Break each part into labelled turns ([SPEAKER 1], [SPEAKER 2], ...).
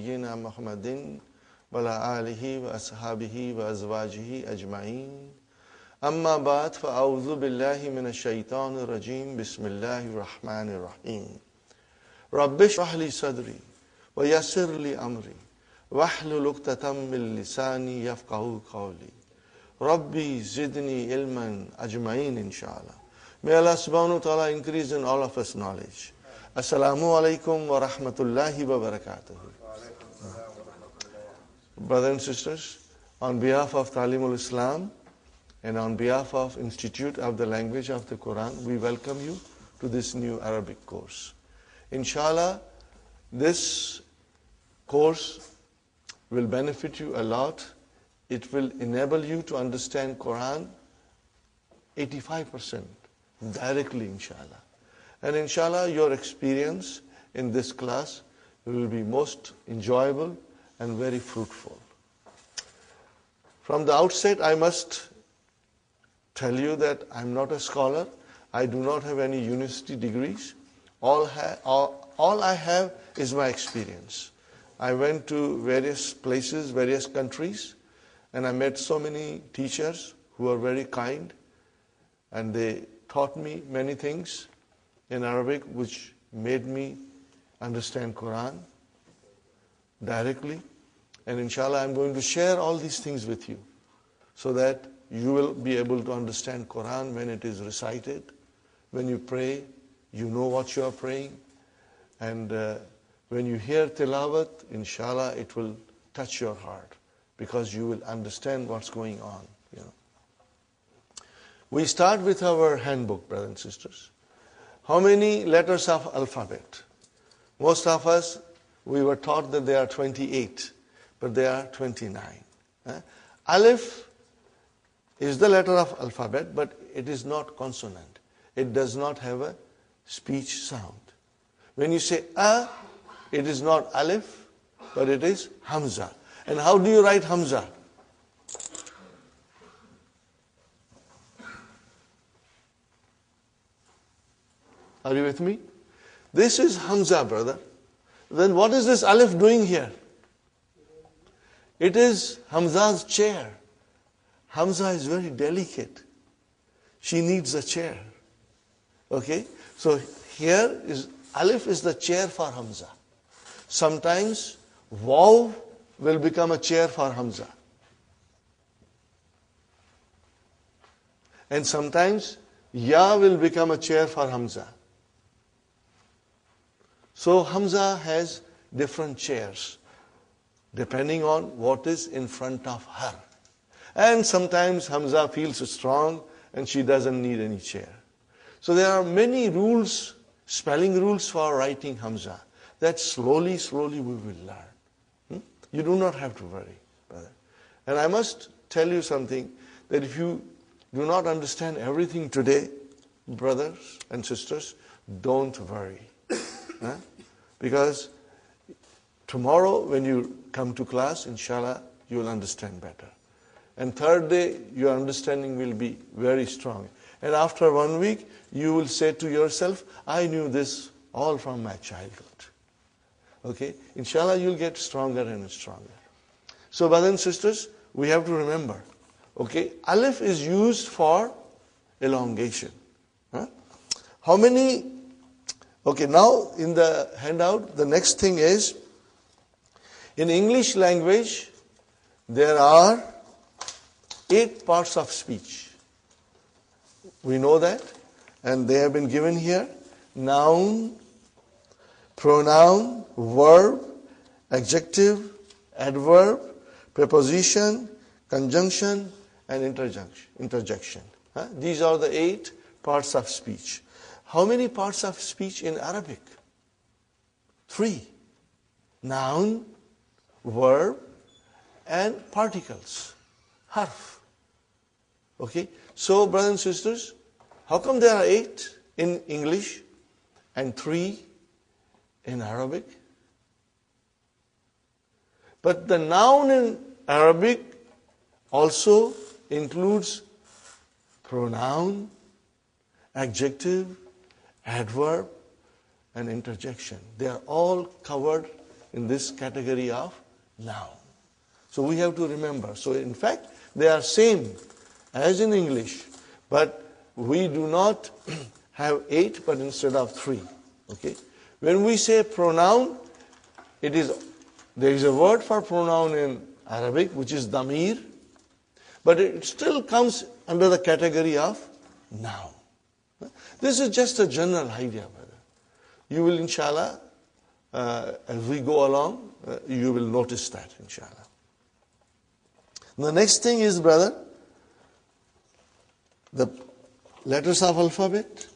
[SPEAKER 1] نبينا محمد وعلى آله وأصحابه وأزواجه أجمعين أما بعد فأعوذ بالله من الشيطان الرجيم بسم الله الرحمن الرحيم رب اشرح لي صدري ويسر لي أمري واحلل عقدة من لساني يفقهوا قولي ربي زدني علما أجمعين إنشاءالله. May Allah subhanahu wa ta'ala increase in all of us knowledge. Assalamu alaikum wa rahmatullahi wa barakatuh. Brothers and sisters, on behalf of Talimul Islam and on behalf of Institute of the Language of the Quran, we welcome you to this new Arabic course. Inshallah, this course will benefit you a lot. It will enable you to understand Quran 85% directly, inshallah. And inshallah, your experience in this class will be most enjoyable and very fruitful. From the outset, I must tell you that I'm not a scholar. I do not have any university degrees. All I have is my experience. I went to various places, various countries, and I met so many teachers who were very kind, and they taught me many things in Arabic which made me understand Quran directly. And inshallah, I'm going to share all these things with you so that you will be able to understand Quran when it is recited. When you pray, you know what you are praying. And when you hear tilawat, inshallah, it will touch your heart because you will understand what's going on. We start with our handbook, brothers and sisters. How many letters of alphabet? Most of us, we were taught that there are 28, but there are 29. Alif is the letter of alphabet, but it is not consonant. It does not have a speech sound. When you say a, it is not alif, but it is hamza. And how do you write hamza? Are you with me? This is hamza, brother. Then what is this alif doing here? It is Hamza's chair. Hamza is very delicate. She needs a chair. Okay? So here is alif is the chair for Hamza. Sometimes waw will become a chair for Hamza. And sometimes ya will become a chair for Hamza. So Hamza has different chairs depending on what is in front of her. And sometimes Hamza feels strong and she doesn't need any chair. So there are many rules, spelling rules for writing Hamza that slowly we will learn. You do not have to worry, brother. And I must tell you something, that if you do not understand everything today, brothers and sisters, don't worry. Because tomorrow when you come to class, inshallah, you will understand better. And third day, your understanding will be very strong. And after 1 week, you will say to yourself, I knew this all from my childhood. Okay? Inshallah, you'll get stronger and stronger. So, brothers and sisters, we have to remember, okay, alif is used for elongation. How many? Okay, now in the handout, the next thing is, in English language, there are 8 parts of speech. We know that, and they have been given here. Noun, pronoun, verb, adjective, adverb, preposition, conjunction, and interjection. These are the 8 parts of speech. How many parts of speech in Arabic? 3. Noun, verb, and particles. Harf. Okay? So, brothers and sisters, how come there are 8 in English and 3 in Arabic? But the noun in Arabic also includes pronoun, adjective, adverb, and interjection. They are all covered in this category of noun. So we have to remember. So in fact, they are same as in English, but we do not have 8, but instead of 3. Okay. When we say pronoun, there is a word for pronoun in Arabic, which is damir, but it still comes under the category of noun. This is just a general idea, brother. You will, inshallah, as we go along, you will notice that, inshallah. The next thing is, brother, the letters of alphabet.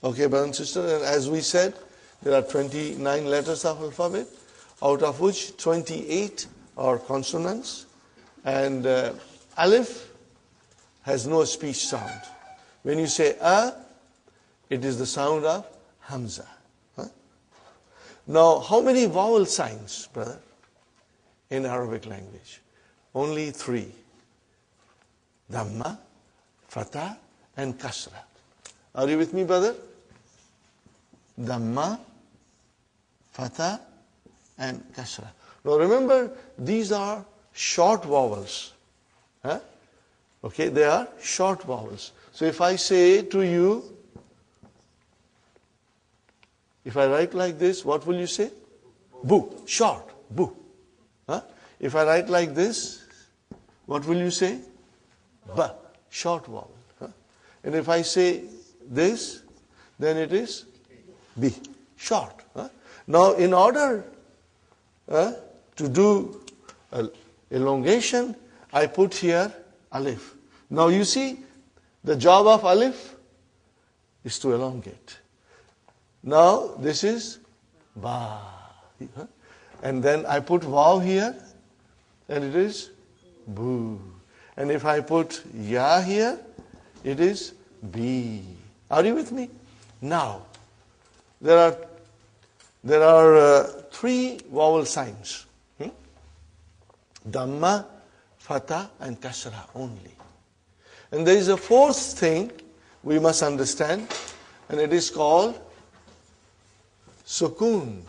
[SPEAKER 1] Okay, brother and sister, and as we said, there are 29 letters of alphabet, out of which 28 are consonants, and alif has no speech sound. When you say a, it is the sound of hamza. Now, how many vowel signs, brother, in Arabic language? Only 3. Dhamma, fatha, and kasra. Are you with me, brother? Dhamma, fatha, and kasra. Now remember, these are short vowels. Okay, they are short vowels. So if I say to you, if I write like this, what will you say? Bu, short, bu. If I write like this, what will you say? Ba, short vowel. And if I say this, then it is bi, short. Now in order to do elongation, I put here alif. Now you see, the job of alif is to elongate. Now this is ba. And then I put vav here, and it is bu. And if I put ya here, it is bi. Are you with me? Now, there are 3 vowel signs. Dhamma, fatha, and kasra only. And there is a 4th thing we must understand, and it is called sukoon.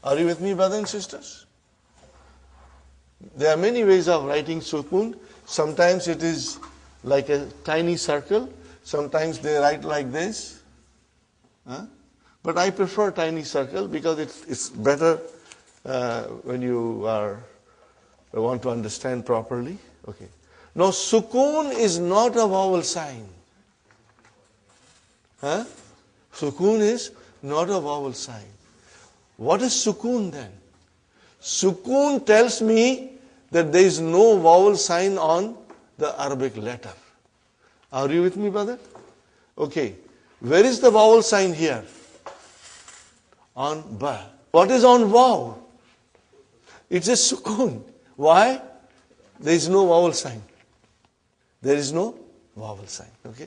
[SPEAKER 1] Are you with me, brothers and sisters? There are many ways of writing sukoon. Sometimes it is like a tiny circle. Sometimes they write like this. But I prefer tiny circle because it's better when you want to understand properly. Okay. Now, sukoon is not a vowel sign. Sukoon is not a vowel sign. What is sukoon then? Sukoon tells me that there is no vowel sign on the Arabic letter. Are you with me, brother? Okay. Where is the vowel sign here? On ba. What is on vav? It's a sukoon. Why? There is no vowel sign. There is no vowel sign. Okay.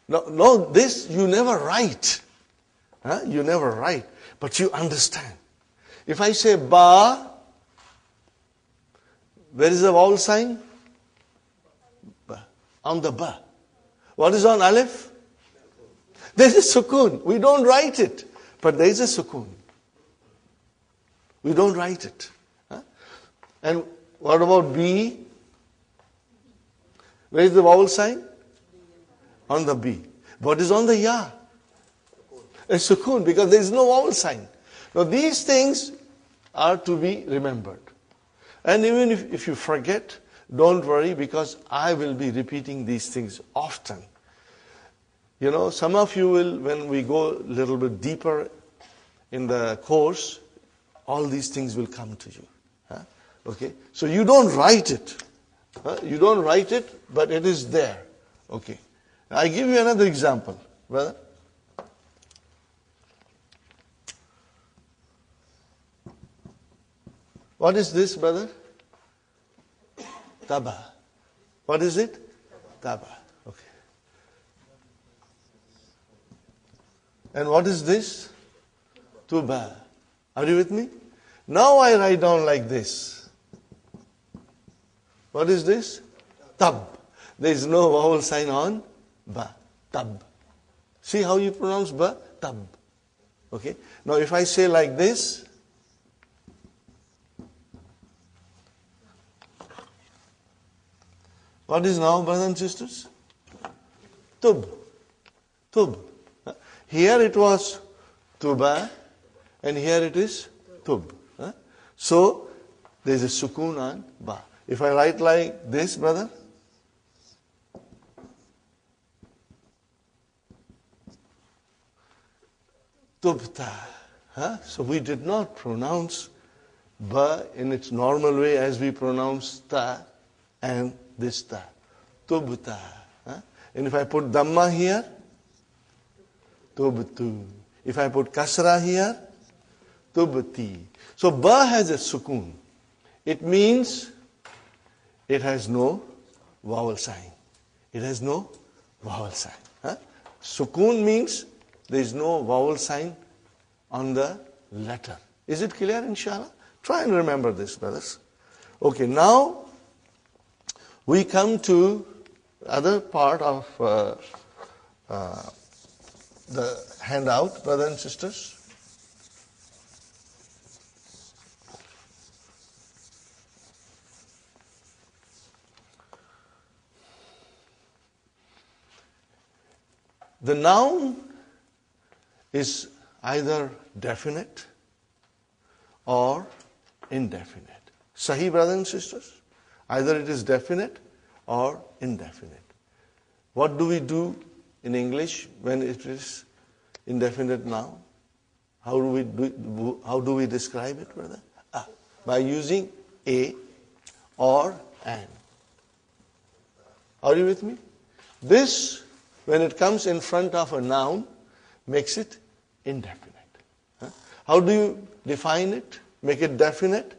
[SPEAKER 1] Now this you never write. You never write. But you understand. If I say ba, where is the vowel sign? Ba. On the ba. What is on alif? There is a sukoon. We don't write it. But there is a sukoon. We don't write it. And what about B? Where is the vowel sign? On the B. What is on the ya? A sukoon, because there is no vowel sign. Now these things are to be remembered. And even if you forget, don't worry, because I will be repeating these things often. You know, some of you will, when we go a little bit deeper in the course, all these things will come to you. Okay? So you don't write it. You don't write it, but it is there. Okay. I give you another example, brother. What is this, brother? Taba. What is it? Taba. Okay. And what is this? Tuba. Are you with me? Now I write down like this. What is this? Tab. There is no vowel sign on ba. Tab. See how you pronounce ba? Tab. Okay. Now if I say like this, what is now, brothers and sisters? Tub. Tub. Here it was tuba, and here it is tub. So there is a sukoon on ba. If I write like this, brother, tubta. So we did not pronounce ba in its normal way as we pronounce ta and this ta. Tubta. And if I put dhamma here, tubtu. If I put kasra here, tubti. So ba has a sukoon. It means it has no vowel sign. It has no vowel sign. Sukoon means there is no vowel sign on the letter. Is it clear, inshallah? Try and remember this, brothers. Okay, now we come to other part of the handout, brothers and sisters. The noun is either definite or indefinite. Sahih, brothers and sisters? Either it is definite or indefinite. What do we do in English when it is indefinite noun? How do we describe it, brother? By using a or an. Are you with me? This, when it comes in front of a noun, makes it indefinite. How do you define it? Make it definite?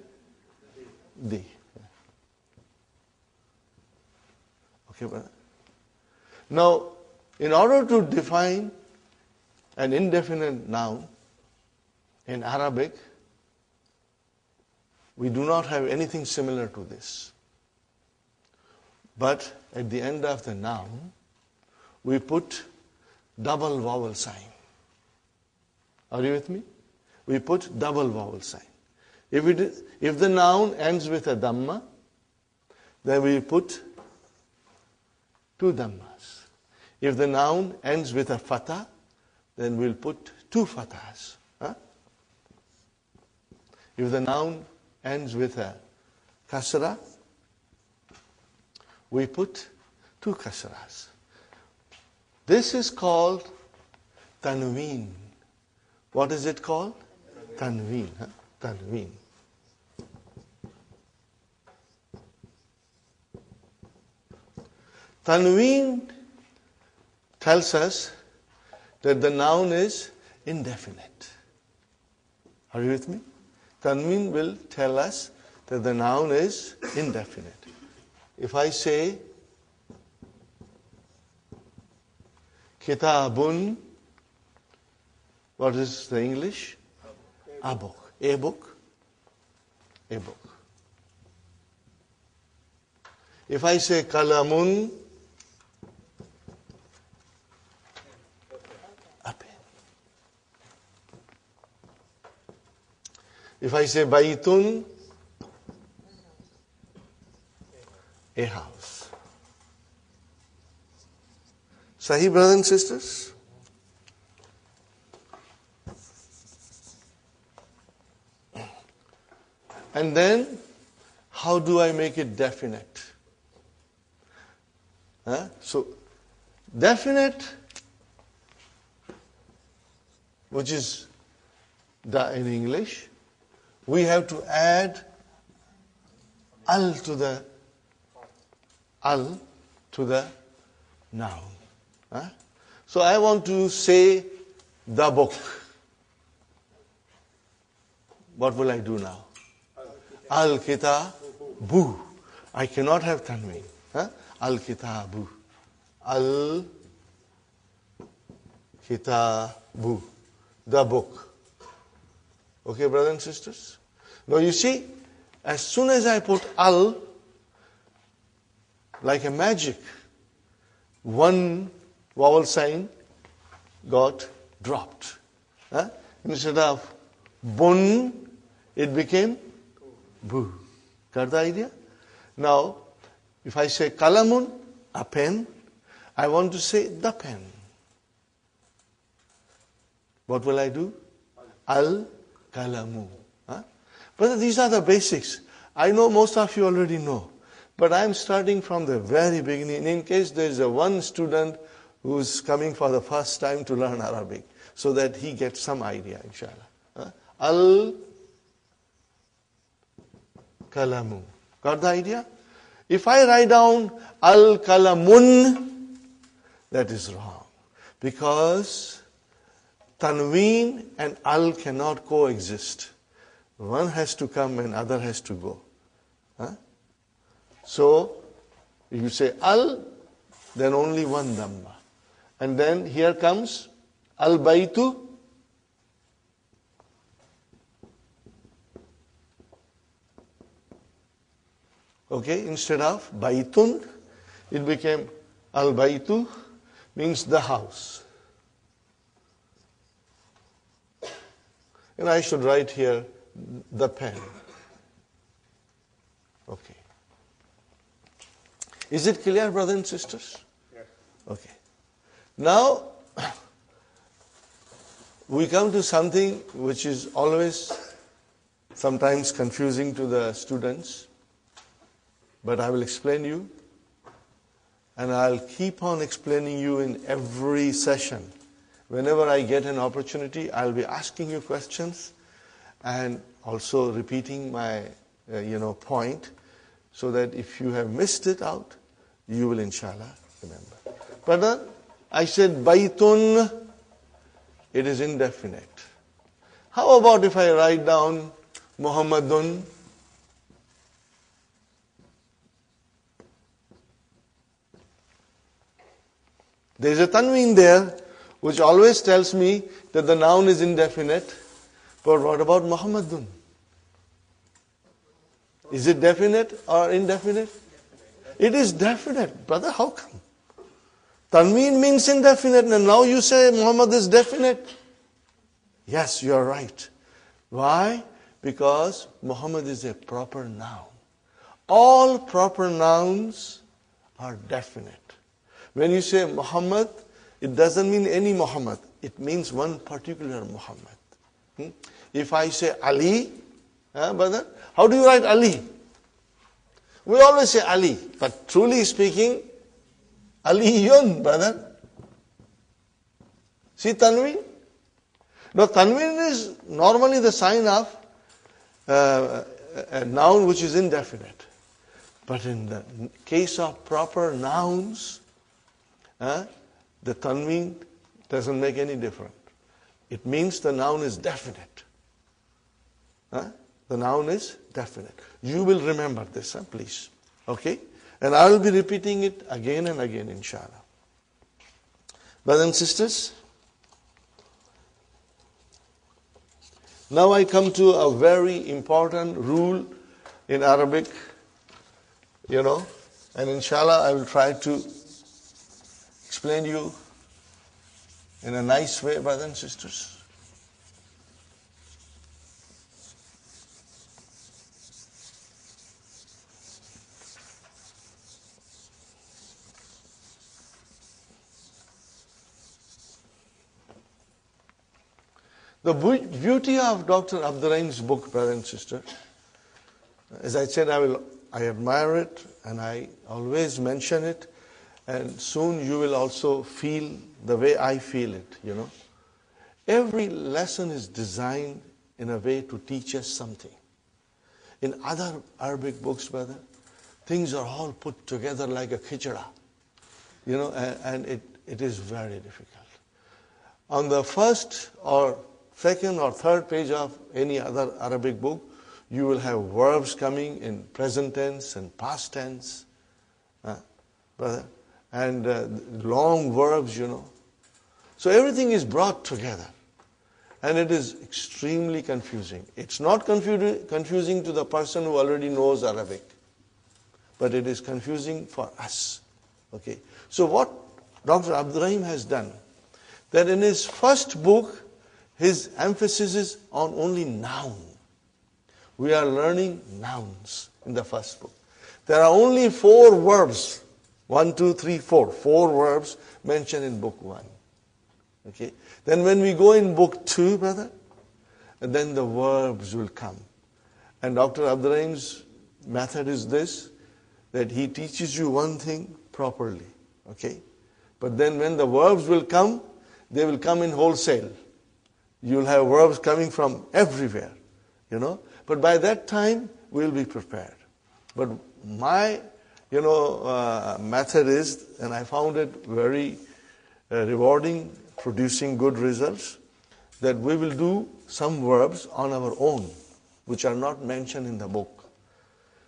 [SPEAKER 1] The. Okay, brother? Now, in order to define an indefinite noun in Arabic, we do not have anything similar to this. But at the end of the noun, we put double vowel sign. Are you with me? We put double vowel sign. If the noun ends with a dhamma, then we put two dhammas. If the noun ends with a fatha, then we'll put two fathas. If the noun ends with a kasra, we put two kasras. This is called tanween. What is it called? Tanween. Tanween. Tanween tells us that the noun is indefinite. Are you with me? Tanween will tell us that the noun is indefinite. If I say kitabun, what is the English? A book. A book. A book. If I say kalamun, a pen. If I say baitun, a house. Sahih, brothers and sisters? And then, how do I make it definite? So, definite, which is da in English, we have to add al to the noun. So I want to say the book. What will I do now? Al-kitabu. I cannot have tanween. Al-kitabu. Al-kitabu. The book. Okay, brothers and sisters? Now you see, as soon as I put al, like a magic, one vowel sign got dropped. Huh? Instead of bun, it became bu. Got the idea? Now, if I say kalamun, a pen, I want to say the pen. What will I do? Al-kalamu. Huh? But these are the basics. I know most of you already know. But I am starting from the very beginning in case there is one student who is coming for the first time to learn Arabic, so that he gets some idea, inshallah. Huh? Al-kalamu. Got the idea? If I write down al-kalamun, that is wrong. Because tanween and al cannot coexist. One has to come and other has to go. Huh? So, if you say al, then only one dhamma. And then here comes al-baytu. Okay, instead of baytun, it became al-baytu, means the house. And I should write here the pen. Okay. Is it clear, brothers and sisters?
[SPEAKER 2] Yes.
[SPEAKER 1] Okay. Now, we come to something which is always sometimes confusing to the students, but I will explain you, and I'll keep on explaining you in every session. Whenever I get an opportunity, I'll be asking you questions and also repeating my point, so that if you have missed it out, you will inshallah remember. But I said baytun, it is indefinite. How about if I write down Muhammadun? There is a tanween there which always tells me that the noun is indefinite. But what about Muhammadun? Is it definite or indefinite? It is definite. Brother, how come? Tanween means indefinite, and now you say Muhammad is definite. Yes, you are right. Why? Because Muhammad is a proper noun. All proper nouns are definite. When you say Muhammad, it doesn't mean any Muhammad. It means one particular Muhammad. If I say Ali, brother, how do you write Ali? We always say Ali, but truly speaking, Aliyun, brother. See Tanween? Now Tanween is normally the sign of a noun which is indefinite. But in the case of proper nouns, the Tanween doesn't make any difference. It means the noun is definite. The noun is definite. You will remember this, please. Okay? And I will be repeating it again and again, inshallah. Brothers and sisters, now I come to a very important rule in Arabic, and inshallah I will try to explain you in a nice way, brothers and sisters. The beauty of Dr. Abdurrahim's book, brother and sister, as I said, I admire it and I always mention it, and soon you will also feel the way I feel it, Every lesson is designed in a way to teach us something. In other Arabic books, brother, things are all put together like a khichda, and it is very difficult. On the first or second or third page of any other Arabic book, you will have verbs coming in present tense and past tense, brother, and long verbs, So everything is brought together, and it is extremely confusing. It's not confusing to the person who already knows Arabic, but it is confusing for us. Okay. So what Dr. Abdurrahim has done, that in his first book, his emphasis is on only noun. We are learning nouns in the first book. There are only 4 verbs. 1, 2, 3, 4. 4 verbs mentioned in book 1. Okay. Then when we go in book 2, brother, then the verbs will come. And Dr. Abdurrahim's method is this, that he teaches you one thing properly. Okay. But then when the verbs will come, they will come in wholesale. You'll have verbs coming from everywhere, But by that time, we'll be prepared. But my, method is, and I found it very rewarding, producing good results, that we will do some verbs on our own, which are not mentioned in the book.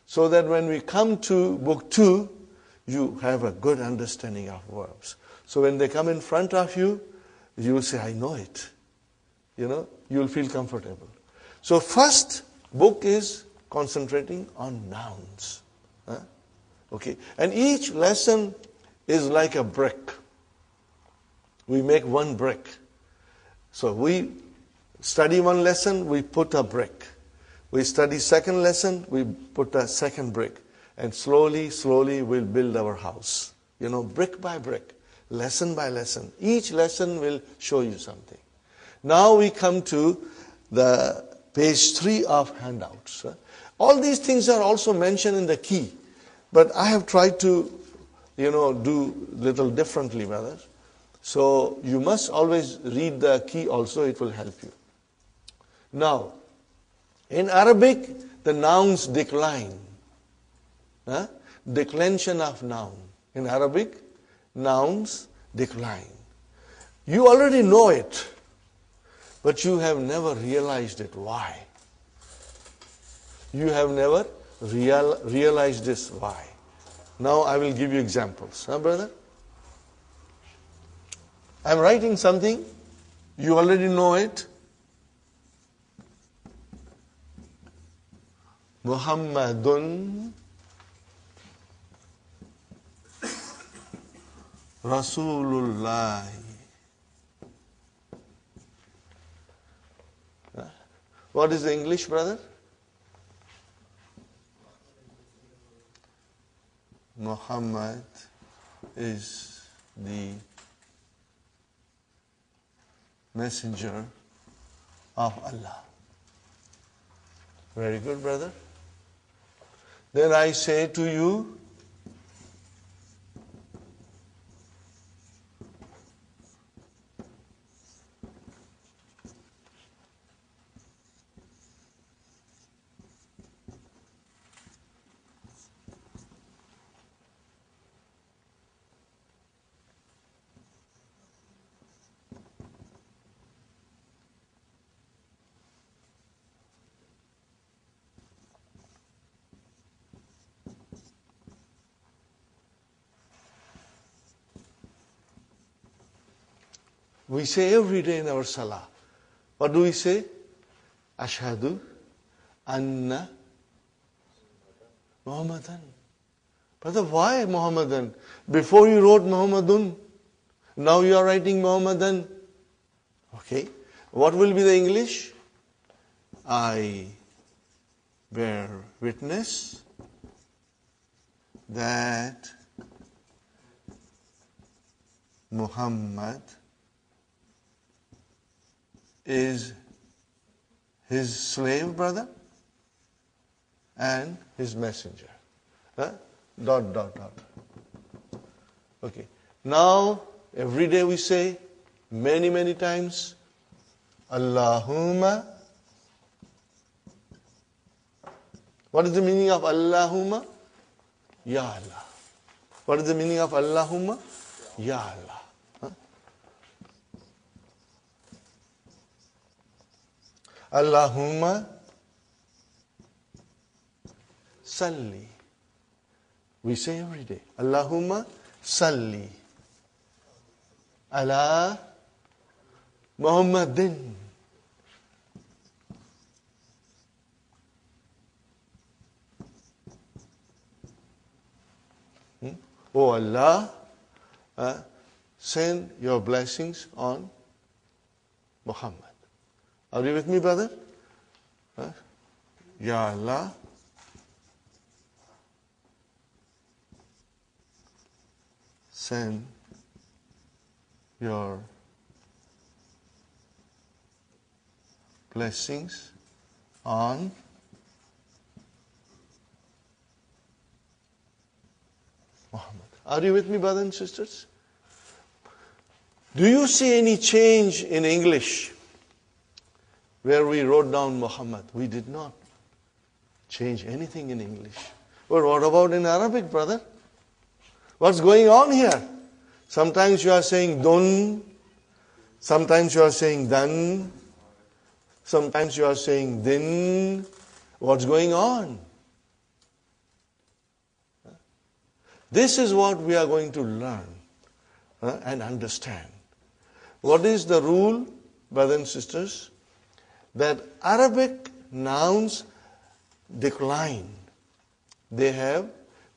[SPEAKER 1] So that when we come to book 2, you have a good understanding of verbs. So when they come in front of you, you will say, I know it. You will feel comfortable. So first book is concentrating on nouns. Okay. And each lesson is like a brick. We make one brick. So we study one lesson, we put a brick. We study second lesson, we put a second brick. And slowly, slowly we'll build our house. Brick by brick, lesson by lesson. Each lesson will show you something. Now we come to the page 3 of handouts. All these things are also mentioned in the key. But I have tried to, do little differently, brothers. So you must always read the key also, it will help you. Now, in Arabic, the nouns decline. Declension of noun. In Arabic, nouns decline. You already know it, but you have never realized it. Why? You have never realized this. Why? Now I will give you examples. Brother? I'm writing something. You already know it. Muhammadun Rasulullah. What is the English, brother? Muhammad is the messenger of Allah. Very good, brother. Then I say to you, we say every day in our salah. What do we say? Ashhadu anna Muhammadan. Brother, why Muhammadan? Before you wrote Muhammadun, now you are writing Muhammadan. Okay. What will be the English? I bear witness that Muhammad is his slave, brother, and his messenger. Dot, dot, dot. Okay. Now, every day we say, many, many times, Allahumma. What is the meaning of Allahumma? Ya Allah. What is the meaning of Allahumma? Ya Allah. Allahumma salli. We say every day, Allahumma salli ala Muhammadin. Oh Allah, send your blessings on Muhammad. Are you with me, brother? Ya Allah, send your blessings on Muhammad. Are you with me, brothers and sisters? Do you see any change in English where we wrote down Muhammad? We did not change anything in English. But what about in Arabic, brother? What's going on here? Sometimes you are saying dun, sometimes you are saying dan, sometimes you are saying din. What's going on? This is what we are going to learn and understand. What is the rule, brothers and sisters? That Arabic nouns decline. They have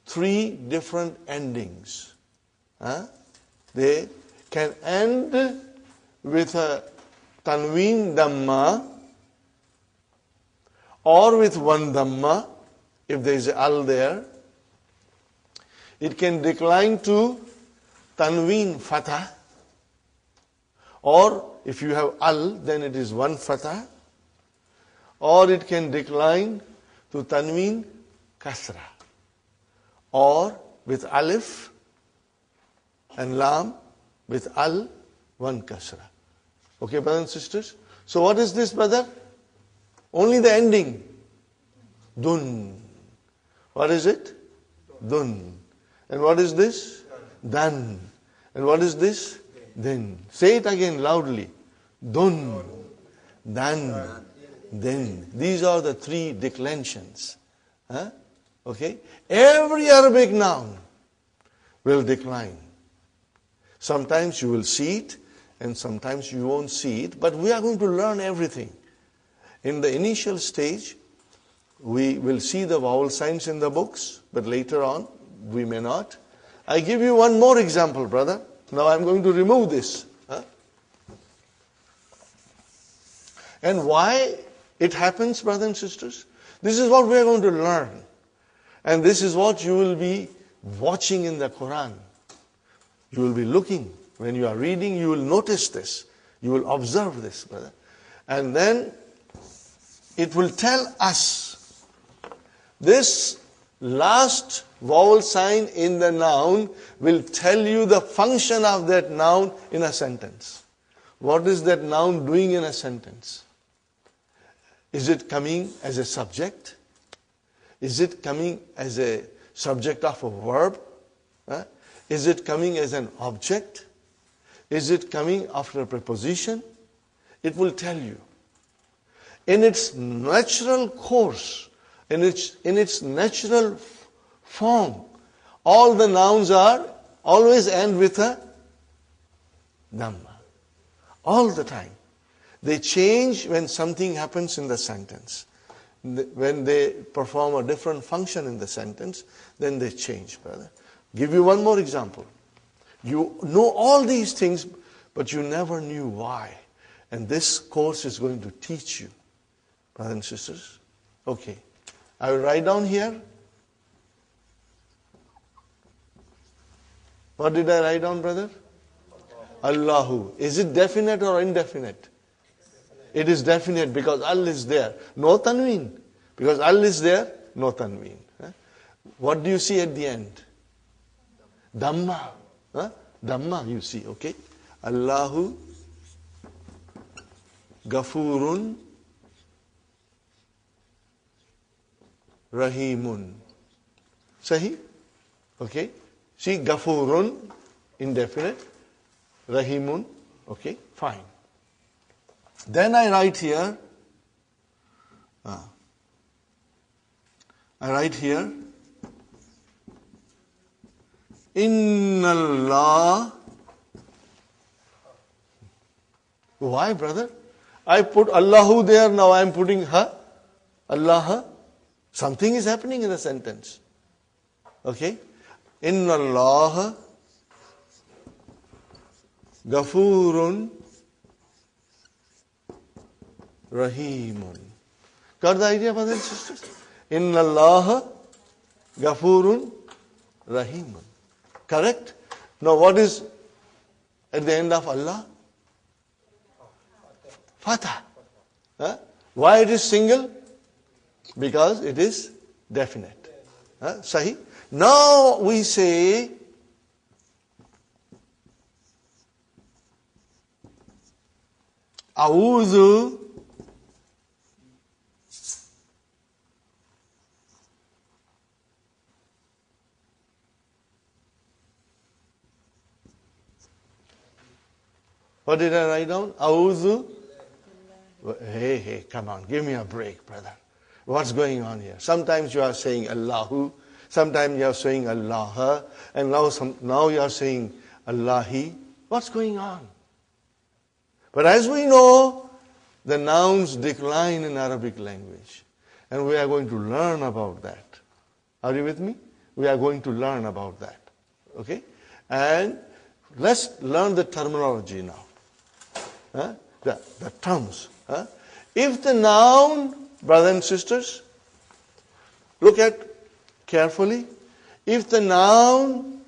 [SPEAKER 1] 3 different endings. They can end with a tanween dhamma or with one dhamma if there is al there. It can decline to tanween fatah, or if you have al, then it is one fatah, or it can decline to tanween kasra, or with alif and lam, with al, one kasra. Okay, brothers and sisters? So what is this, brother? Only the ending. Dun. What is it? Dun. And what is this? Dan. And what is this? Din. Say it again loudly. Dun. Dan. Din. These are the 3 declensions. Okay? Every Arabic noun will decline. Sometimes you will see it, and sometimes you won't see it, but we are going to learn everything. In the initial stage, we will see the vowel signs in the books, but later on, we may not. I give you one more example, brother. Now I'm going to remove this. And why it happens, brothers and sisters? This is what we are going to learn. And this is what you will be watching in the Quran. You will be looking. When you are reading, you will notice this. You will observe this, brother. And then it will tell us this last vowel sign in the noun will tell you the function of that noun in a sentence. What is that noun doing in a sentence? Is it coming as a subject? Is it coming as a subject of a verb? Is it coming as an object? Is it coming after a preposition? It will tell you. In its natural course, in its natural form, all the nouns are always end with a dhamma. All the time. They change when something happens in the sentence. When they perform a different function in the sentence, then they change, brother. Give you one more example. You know all these things, but you never knew why. And this course is going to teach you, brothers and sisters. Okay. I will write down here. What did I write down, brother? Allahu. Is it definite or indefinite? It is definite because Al is there. No tanween. Because Al is there, no tanween. What do you see at the end? Dhamma. Dhamma you see, okay? Allahu Gafurun Rahimun. Sahi? Okay? See, Gafurun, indefinite. Rahimun, okay? Fine. Then I write here, Inna Allah. Why, brother? I put Allahu there, now I am putting ha. Allah. Something is happening in the sentence. Okay? Inna Allah Ghafurun Rahimun. Got the idea, brothers and sisters? Inna Allah Ghafurun Rahimun. Correct? Now what is at the end of Allah? Fatah. Huh? Why it is single? Because it is definite. Sahih? Now we say A'udhu What did I write down? A'udhu. Hey, come on, give me a break, brother. What's going on here? Sometimes you are saying Allahu, sometimes you are saying Allah, and now you are saying Allahi. What's going on? But as we know, the nouns decline in Arabic language. And we are going to learn about that. Are you with me? We are going to learn about that. Okay? And let's learn the terminology now. The terms. If the noun, brothers and sisters, look at carefully. If the noun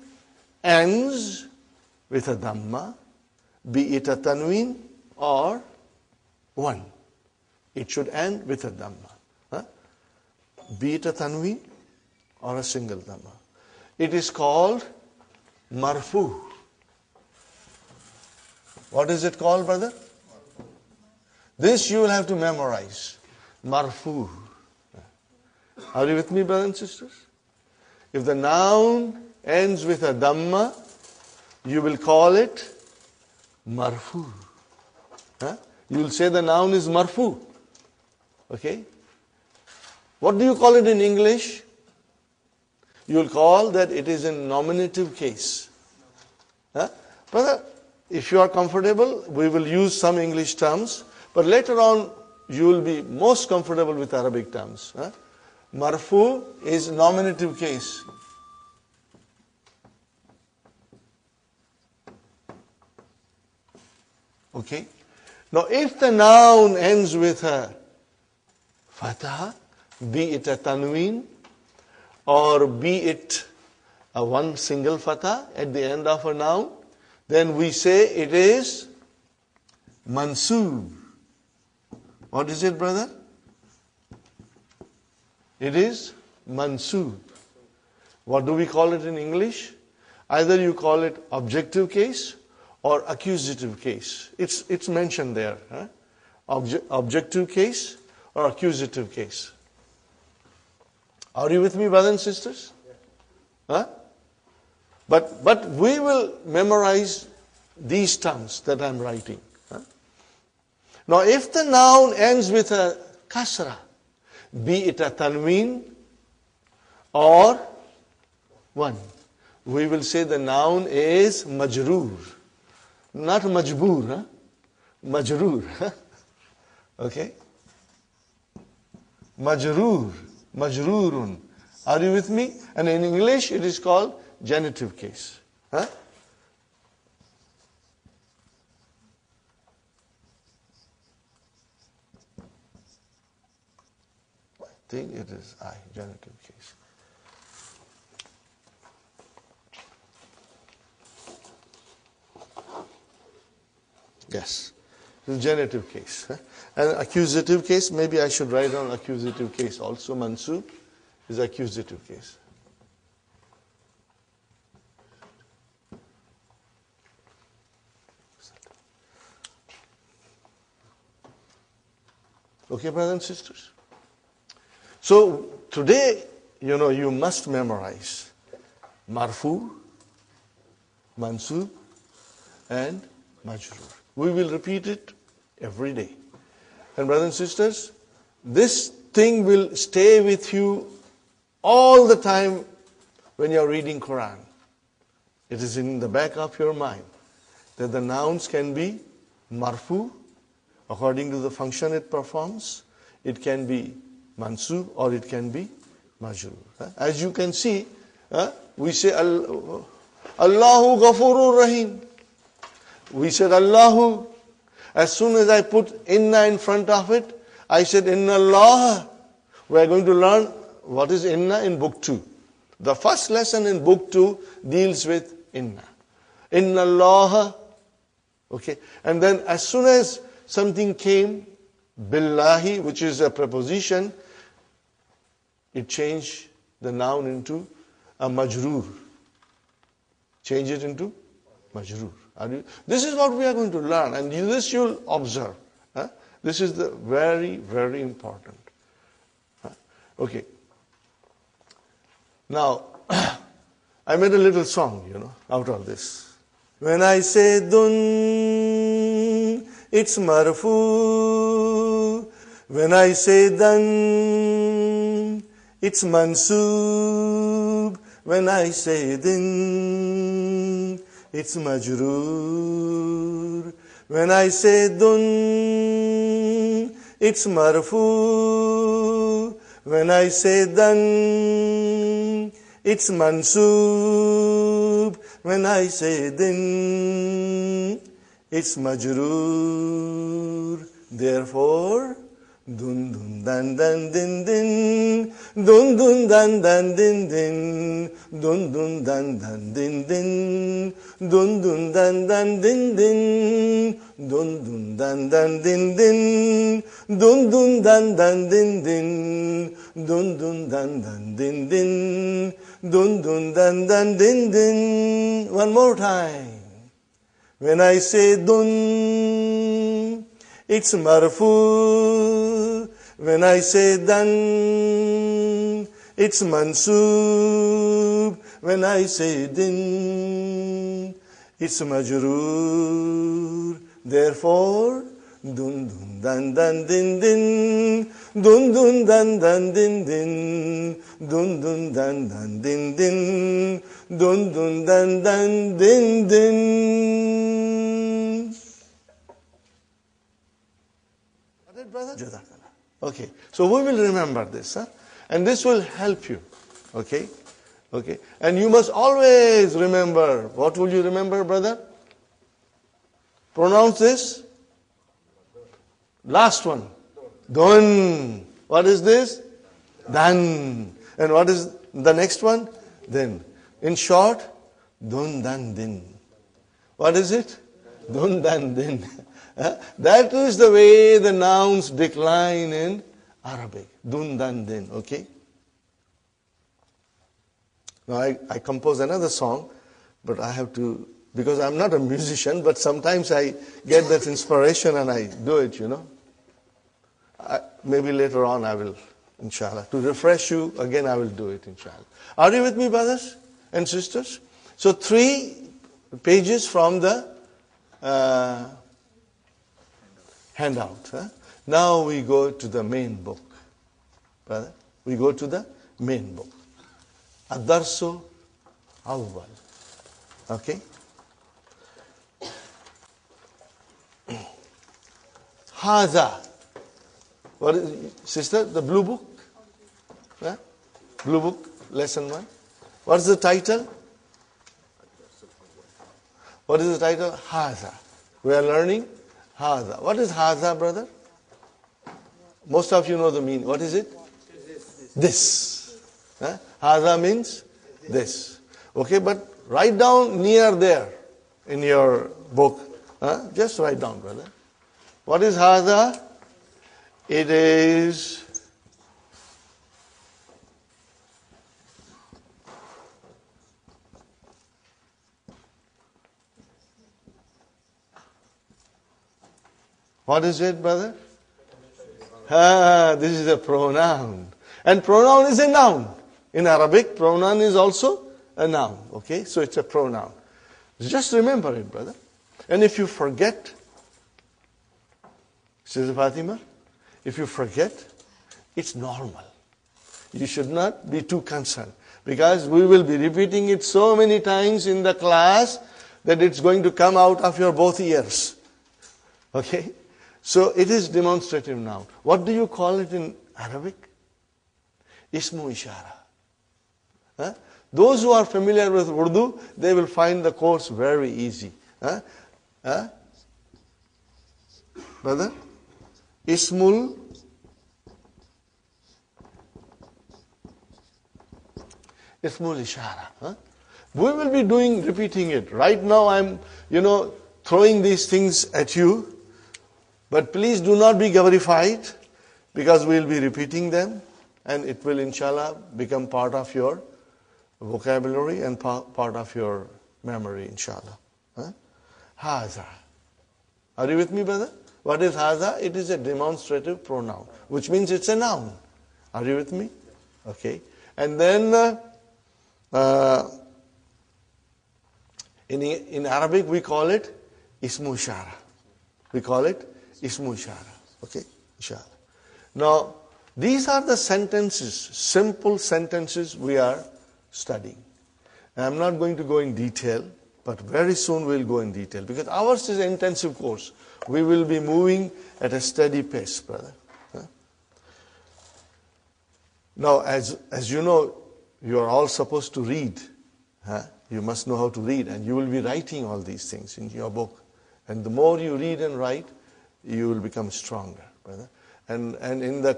[SPEAKER 1] ends with a dhamma, be it a tanween or one, it should end with a dhamma. Be it a tanween or a single dhamma. It is called marfu. What is it called, brother? This you will have to memorize. Marfu. Are you with me, brothers and sisters? If the noun ends with a dhamma, you will call it marfu. You will say the noun is marfu. Okay? What do you call it in English? You will call that it is in nominative case. Brother, if you are comfortable, we will use some English terms, but later on you will be most comfortable with Arabic terms. Marfu is nominative case. Okay? Now if the noun ends with a fatha, be it a tanween or be it a one single fatha at the end of a noun, then we say it is mansoob. What is it, brother? It is mansoob. What do we call it in English? Either you call it objective case or accusative case. It's mentioned there. Objective case or accusative case. Are you with me, brothers and sisters? But we will memorize these terms that I'm writing. Now if the noun ends with a kasra, be it a tanween or one, we will say the noun is majroor. Not majboor, majroor. Okay? Majroor, majroorun. Are you with me? And in English it is called genitive case. I think it is genitive case. Yes, the genitive case. And accusative case, maybe I should write down accusative case also. Mansoob is accusative case. Okay, brothers and sisters? So today, you must memorize marfu, mansoob, and majroor. We will repeat it every day. And brothers and sisters, this thing will stay with you all the time when you are reading Quran. It is in the back of your mind that the nouns can be marfu, according to the function it performs. It can be mansoob or it can be majroor. As you can see, we say Allahu Ghafurur Rahim. We said Allahu. As soon as I put inna in front of it, I said inna Allah. We are going to learn what is inna in book 2. The first lesson in book 2 deals with inna. Inna Allah. Okay. And then as soon as something came, billahi, which is a preposition, it changed the noun into a majroor. Change it into majroor. This is what we are going to learn, and this you'll observe. This is the very, very important. Okay. Now, I made a little song, out of this. When I say dun, it's marfu. When I say dan, it's mansub. When I say din, it's majroor. When I say dun, it's marfu. When I say dan, it's mansub. When I say din, it's majroor. Therefore, dun dun dan dan din din, dun dun dan dan din din, dun dun dan dan din din, dun dun dan dan din din, dun dun dan dan din din, dun dun dan dan din din, dun dun dan dan din din, dun dun dan dan din din. One more time. When I say dun, it's marfu. When I say dan, it's mansub. When I say din, it's majroor. Therefore, dun dun dan dan din din, dun dun dan dan din din, dun dun dan dan din din, dun dun dan dan din din. Got it, brother? Okay, so we will remember this, and this will help you. Okay, and you must always remember. What will you remember, brother? Pronounce this. Last one. Dun. What is this? Dan. And what is the next one? Then. In short, dun dan din. What is it? Dun dan din. That is the way the nouns decline in Arabic. Dun dan din. Okay? Now I compose another song, but I have to, because I'm not a musician, but sometimes I get that inspiration and I do it, Maybe later on I will, inshallah. To refresh you, again I will do it, inshallah. Are you with me, brothers and sisters? So 3 pages from the handout. Now we go to the main book. Brother, we go to the main book. Ad-Darsu Awwal. Okay? Hadha. What is, sister, the blue book? Blue book, lesson 1. What is the title? What is the title? Hadha. We are learning Hadha. What is Hadha, brother? Most of you know the meaning. What is it? This. Hadha means this. Okay, but write down near there in your book. Just write down, brother. What is Hadha? It is what is it, brother? This is a pronoun. And pronoun is a noun. In Arabic, pronoun is also a noun. Okay, so it's a pronoun. Just remember it, brother. And if you forget, Sister Fatima, if you forget, it's normal. You should not be too concerned, because we will be repeating it so many times in the class that it's going to come out of your both ears. Okay? So it is demonstrative noun. What do you call it in Arabic? Ismu Ishara. Those who are familiar with Urdu, they will find the course very easy. Huh? Brother? Ismul Ishara. Huh? We will be repeating it. Right now I'm, throwing these things at you. But please do not be gabarified, because we'll be repeating them. And it will, inshallah, become part of your vocabulary and part of your memory, inshallah. Huh? Haza. Are you with me, brother? What is haza? It is a demonstrative pronoun, which means it's a noun. Are you with me? Okay. And then in Arabic we call it ismu ishara. We call it ismu ishara. Okay? Inshallah. Now, these are the sentences, simple sentences we are studying. And I'm not going to go in detail, but very soon we'll go in detail, because ours is an intensive course. We will be moving at a steady pace, brother. Huh? Now, as you know, you are all supposed to read. Huh? You must know how to read, and you will be writing all these things in your book. And the more you read and write, you will become stronger, brother. And in the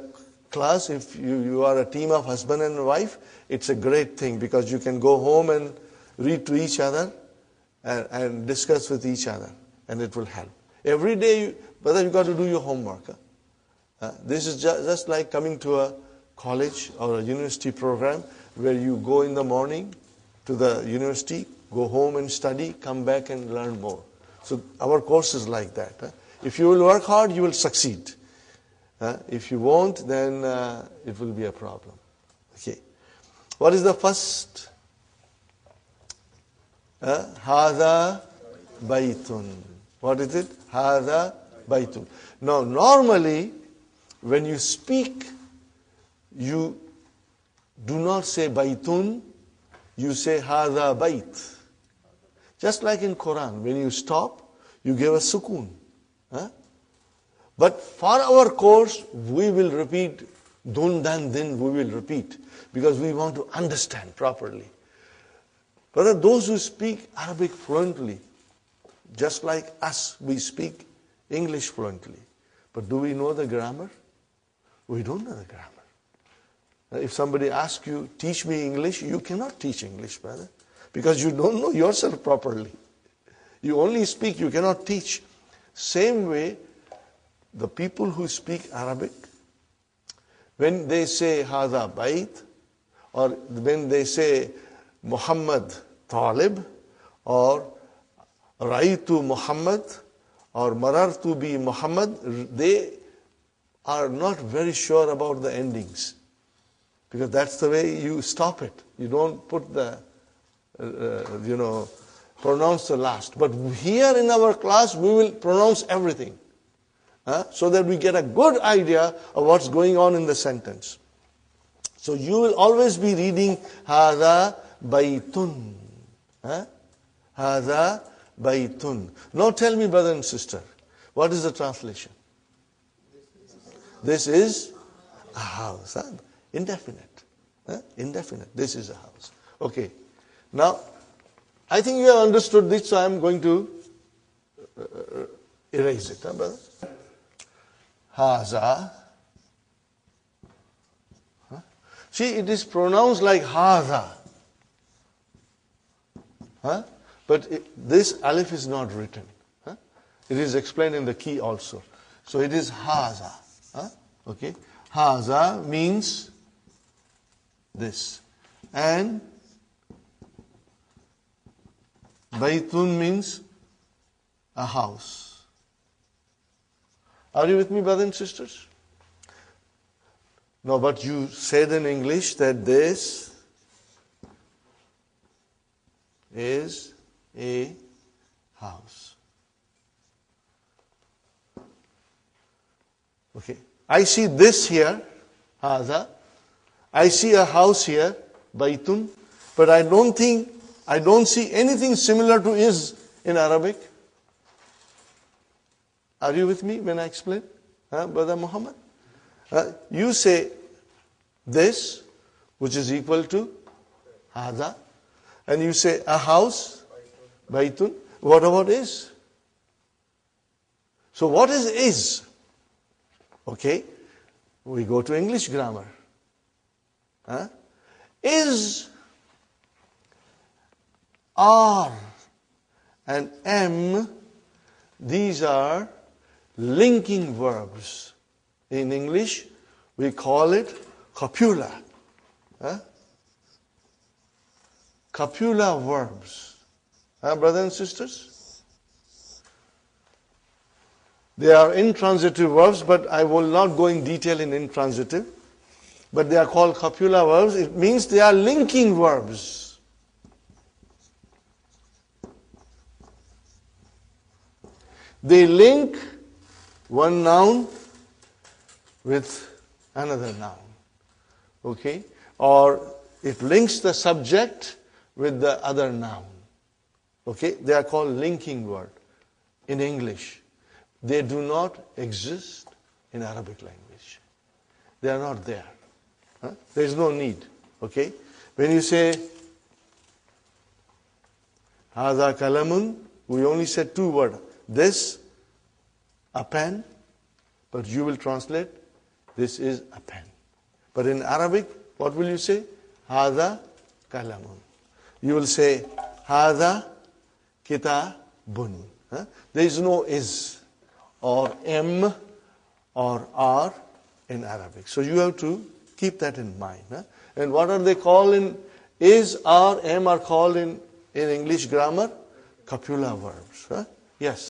[SPEAKER 1] class, if you are a team of husband and wife, it's a great thing, because you can go home and read to each other and discuss with each other, and it will help. Every day, brother, you got to do your homework. Huh? This is just like coming to a college or a university program, where you go in the morning to the university, go home and study, come back and learn more. So our course is like that. Huh? If you will work hard, you will succeed. If you won't, then it will be a problem. Okay. What is the first? Hada baytun. What is it? Hada baytun. Now, normally, when you speak, you do not say baytun, you say hada bayt. Just like in Quran, when you stop, you give a sukoon. But for our course, we will repeat dun, dan, din, we will repeat, because we want to understand properly. Brother, those who speak Arabic fluently, just like us, we speak English fluently. But do we know the grammar? We don't know the grammar. If somebody asks you, teach me English, you cannot teach English, brother, because you don't know yourself properly. You only speak, you cannot teach. Same way, the people who speak Arabic, when they say Hada Bayt, or when they say Muhammad Talib, or Raitu Muhammad, or Marartu bi Muhammad, they are not very sure about the endings, because that's the way you stop it. You don't put the, pronounce the last. But here in our class, we will pronounce everything. So that we get a good idea of what's going on in the sentence. So you will always be reading Hada Baytun. Hada Baytun. Now tell me, brother and sister, what is the translation? This is a house. Indefinite. Indefinite. This is a house. Okay. Now, I think you have understood this, so I am going to erase it, brother. Haza. See, it is pronounced like haza. But this alif is not written. It is explained in the key also. So it is haza. Okay. Haza means this. And baytun means a house. Are you with me, brothers and sisters? No, but you said in English that this is a house. Okay. I see this here, haza. I see a house here, baytun. But I don't see anything similar to is in Arabic. Are you with me when I explain? Brother Muhammad? You say this, which is equal to hada. And you say a house, baytun. What about is? So what is? Okay, we go to English grammar. Is, are, and am, these are linking verbs. In English, we call it copula. Copula verbs. Brothers and sisters? They are intransitive verbs, but I will not go in detail in intransitive. But they are called copula verbs. It means they are linking verbs. They link one noun with another noun. Okay? Or it links the subject with the other noun. Okay? They are called linking words in English. They do not exist in Arabic language. They are not there. There is no need. Okay? When you say Hada kalamun, we only said two words. This, a pen, but you will translate, this is a pen. But in Arabic, what will you say? Hada kalamun. You will say Hada kitabun. There is no is or am or are in Arabic. So you have to keep that in mind. And what are they called in is, are, am are called in English grammar? Copula verbs. Yes.